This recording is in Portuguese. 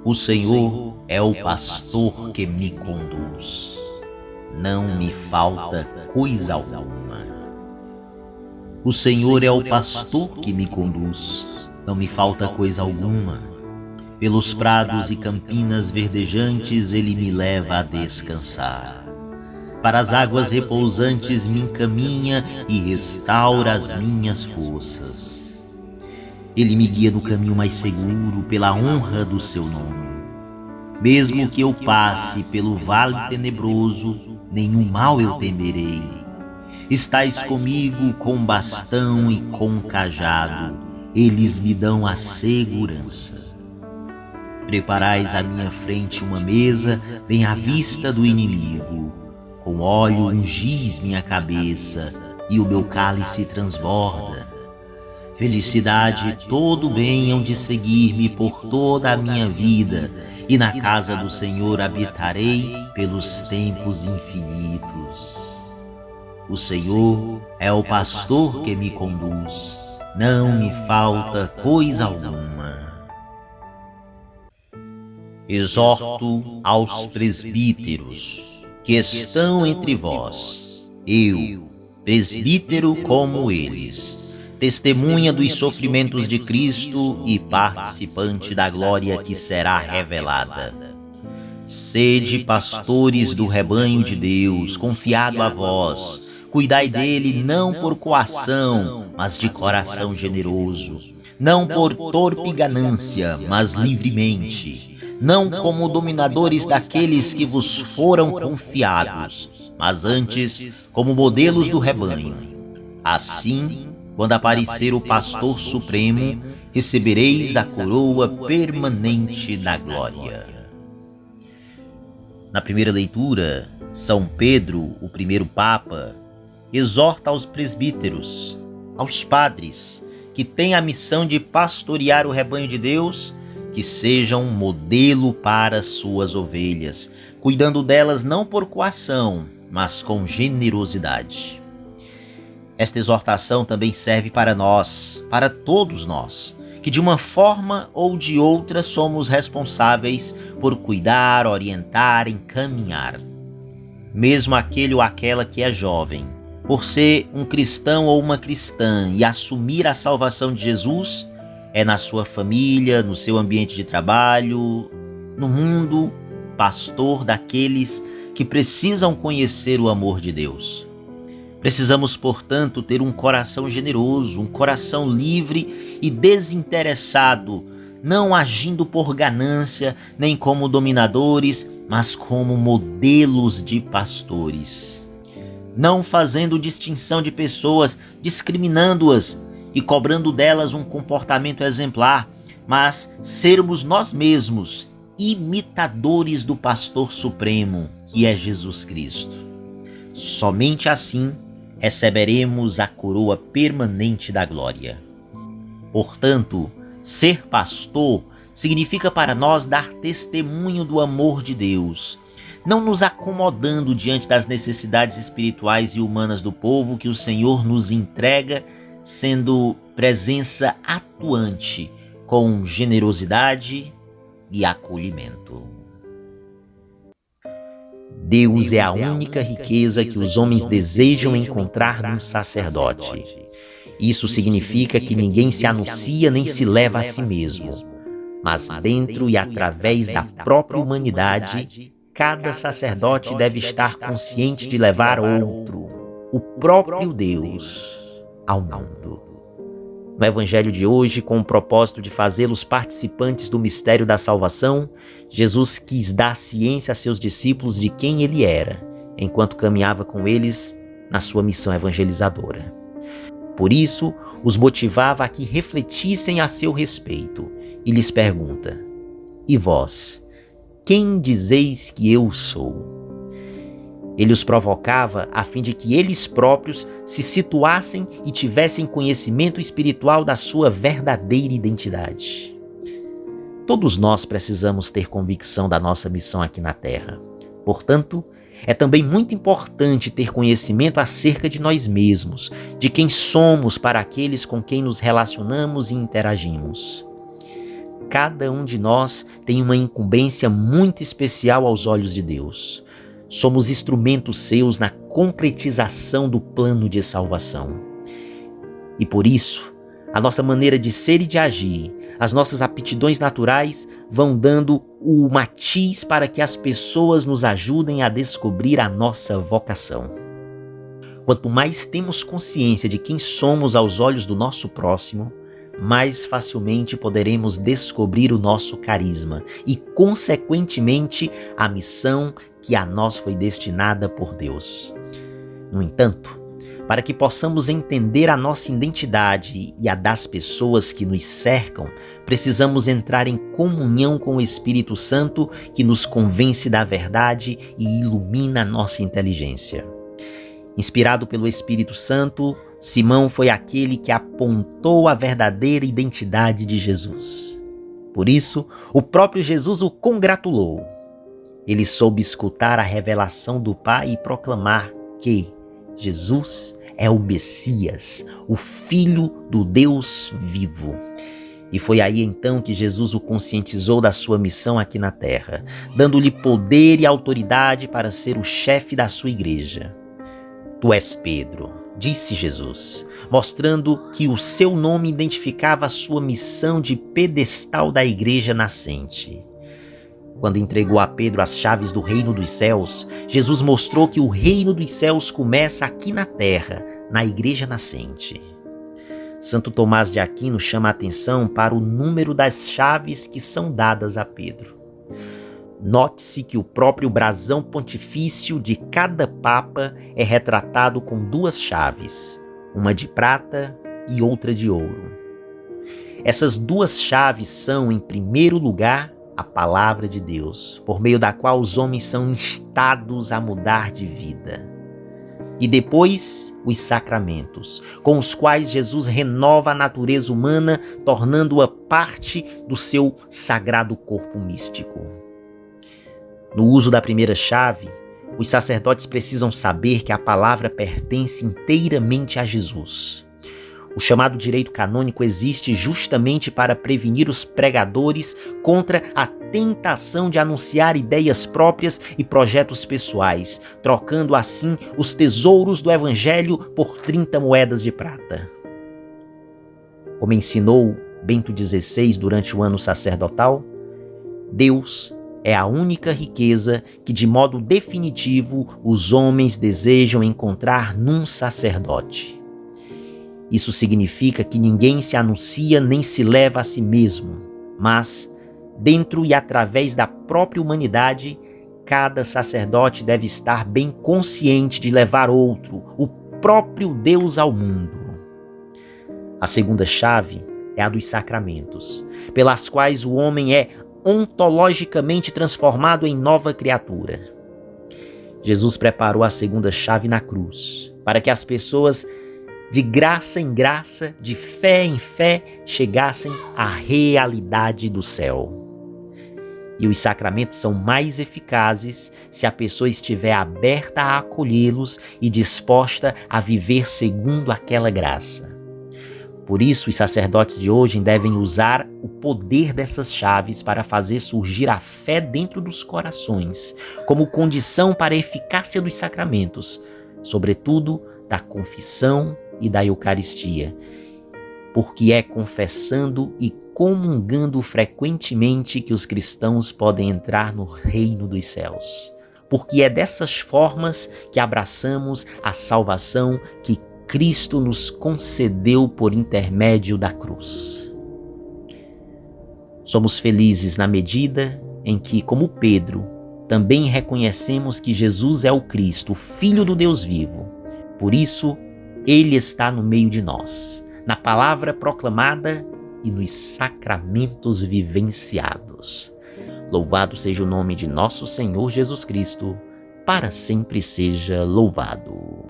O Senhor é o pastor que me conduz. Não me falta coisa alguma. O Senhor é o pastor que me conduz. Não me falta coisa alguma. Pelos prados e campinas verdejantes ele me leva a descansar. Para as águas repousantes me encaminha e restaura as minhas forças. Ele me guia no caminho mais seguro pela honra do seu nome. Mesmo que eu passe pelo vale tenebroso, nenhum mal eu temerei. Estais comigo com bastão e com cajado, eles me dão a segurança. Preparais à minha frente uma mesa, bem à vista do inimigo. Com óleo ungis minha cabeça, e o meu cálice transborda. Felicidade e todo bem hão de seguir-me por toda a minha vida, e na casa do Senhor habitarei pelos tempos infinitos. O Senhor é o pastor que me conduz, não me falta coisa alguma. Exorto aos presbíteros que estão entre vós, eu, presbítero como eles, testemunha dos sofrimentos de Cristo e participante da glória que será revelada. Sede pastores do rebanho de Deus, confiado a vós, cuidai dele não por coação, mas de coração generoso, não por torpe ganância, mas livremente, não como dominadores daqueles que vos foram confiados, mas antes como modelos do rebanho. Assim, quando aparecer o pastor supremo, recebereis a coroa permanente da glória. Na primeira leitura, São Pedro, o primeiro Papa, exorta aos presbíteros, aos padres, que têm a missão de pastorear o rebanho de Deus, que sejam um modelo para suas ovelhas, cuidando delas não por coação, mas com generosidade. Esta exortação também serve para nós, para todos nós, que de uma forma ou de outra somos responsáveis por cuidar, orientar, encaminhar. Mesmo aquele ou aquela que é jovem, por ser um cristão ou uma cristã e assumir a salvação de Jesus, é na sua família, no seu ambiente de trabalho, no mundo, pastor daqueles que precisam conhecer o amor de Deus. Precisamos, portanto, ter um coração generoso, um coração livre e desinteressado, não agindo por ganância, nem como dominadores, mas como modelos de pastores. Não fazendo distinção de pessoas, discriminando-as e cobrando delas um comportamento exemplar, mas sermos nós mesmos imitadores do pastor supremo, que é Jesus Cristo. Somente assim receberemos a coroa permanente da glória. Portanto, ser pastor significa para nós dar testemunho do amor de Deus, não nos acomodando diante das necessidades espirituais e humanas do povo que o Senhor nos entrega, sendo presença atuante com generosidade e acolhimento. Deus é a única riqueza que os homens desejam encontrar num sacerdote. Isso significa que ninguém se anuncia nem se leva a si mesmo, mas dentro e através da própria humanidade, cada sacerdote deve estar consciente de levar outro, o próprio Deus, ao mundo. No Evangelho de hoje, com o propósito de fazê-los participantes do mistério da salvação, Jesus quis dar ciência a seus discípulos de quem ele era, enquanto caminhava com eles na sua missão evangelizadora. Por isso, os motivava a que refletissem a seu respeito e lhes pergunta: E vós, quem dizeis que eu sou? Ele os provocava a fim de que eles próprios se situassem e tivessem conhecimento espiritual da sua verdadeira identidade. Todos nós precisamos ter convicção da nossa missão aqui na Terra. Portanto, é também muito importante ter conhecimento acerca de nós mesmos, de quem somos para aqueles com quem nos relacionamos e interagimos. cada um de nós tem uma incumbência muito especial aos olhos de Deus. Somos instrumentos seus na concretização do plano de salvação. E por isso, a nossa maneira de ser e de agir, as nossas aptidões naturais vão dando o matiz para que as pessoas nos ajudem a descobrir a nossa vocação. Quanto mais temos consciência de quem somos aos olhos do nosso próximo, mais facilmente poderemos descobrir o nosso carisma e, consequentemente, a missão que a nós foi destinada por Deus. No entanto, para que possamos entender a nossa identidade e a das pessoas que nos cercam, precisamos entrar em comunhão com o Espírito Santo, que nos convence da verdade e ilumina a nossa inteligência. Inspirado pelo Espírito Santo, Simão foi aquele que apontou a verdadeira identidade de Jesus. Por isso, o próprio Jesus o congratulou. Ele soube escutar a revelação do Pai e proclamar que Jesus é o Messias, o Filho do Deus vivo. E foi aí então que Jesus o conscientizou da sua missão aqui na terra, dando-lhe poder e autoridade para ser o chefe da sua igreja. Tu és Pedro, disse Jesus, mostrando que o seu nome identificava a sua missão de pedestal da igreja nascente. Quando entregou a Pedro as chaves do reino dos céus, Jesus mostrou que o reino dos céus começa aqui na terra, na igreja nascente. Santo Tomás de Aquino chama a atenção para o número das chaves que são dadas a Pedro. Note-se que o próprio brasão pontifício de cada papa é retratado com 2 chaves, uma de prata e outra de ouro. Essas 2 chaves são, em primeiro lugar, a palavra de Deus, por meio da qual os homens são instados a mudar de vida. E depois, os sacramentos, com os quais Jesus renova a natureza humana, tornando-a parte do seu sagrado corpo místico. No uso da primeira chave, os sacerdotes precisam saber que a palavra pertence inteiramente a Jesus. O chamado direito canônico existe justamente para prevenir os pregadores contra a tentação de anunciar ideias próprias e projetos pessoais, trocando assim os tesouros do Evangelho por 30 moedas de prata. Como ensinou Bento XVI durante o ano sacerdotal, Deus é a única riqueza que, de modo definitivo, os homens desejam encontrar num sacerdote. Isso significa que ninguém se anuncia nem se leva a si mesmo, mas, dentro e através da própria humanidade, cada sacerdote deve estar bem consciente de levar outro, o próprio Deus, ao mundo. A segunda chave é a dos sacramentos, pelas quais o homem é ontologicamente transformado em nova criatura. Jesus preparou a segunda chave na cruz, para que as pessoas, de graça em graça, de fé em fé, chegassem à realidade do céu. E os sacramentos são mais eficazes se a pessoa estiver aberta a acolhê-los e disposta a viver segundo aquela graça. Por isso, os sacerdotes de hoje devem usar o poder dessas chaves para fazer surgir a fé dentro dos corações, como condição para a eficácia dos sacramentos, sobretudo da confissão e da Eucaristia, porque é confessando e comungando frequentemente que os cristãos podem entrar no reino dos céus, porque é dessas formas que abraçamos a salvação que Cristo nos concedeu por intermédio da cruz. Somos felizes na medida em que, como Pedro, também reconhecemos que Jesus é o Cristo, o Filho do Deus vivo. Por isso, Ele está no meio de nós, na palavra proclamada e nos sacramentos vivenciados. Louvado seja o nome de nosso Senhor Jesus Cristo, para sempre seja louvado.